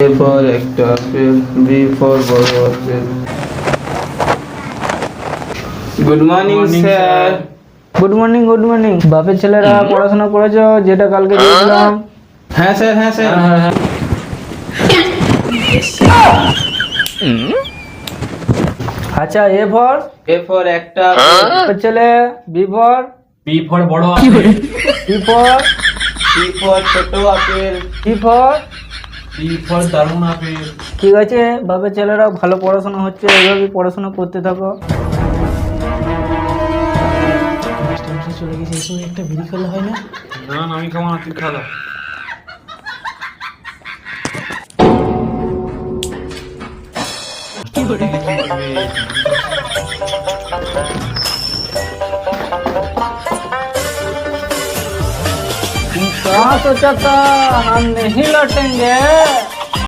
A for একটা apple, B for বড় apple. Good morning sir. Good morning good morning. বাপের ছেলেরা পড়াশোনা করেছো যেটা কালকে দিয়েছিলাম? হ্যাঁ স্যার, হ্যাঁ স্যার। আচ্ছা, A for একটা বাপের ছেলে, বি ফর বড় apple, C for C for ছোট আপেল। ডি ফর দারুণ আপেল। ঠিক আছে, বাপের ছেলেরা ভালো পড়াশোনা হচ্ছে, এইভাবে পড়াশোনা করতে থাকো। চলে গেছে, এই সময় একটা বিড়ি খেলে হয় না? না না, আমি খাবো না, তুই খাওয়া। कहाँ सोचा था हम नहीं लौटेंगे।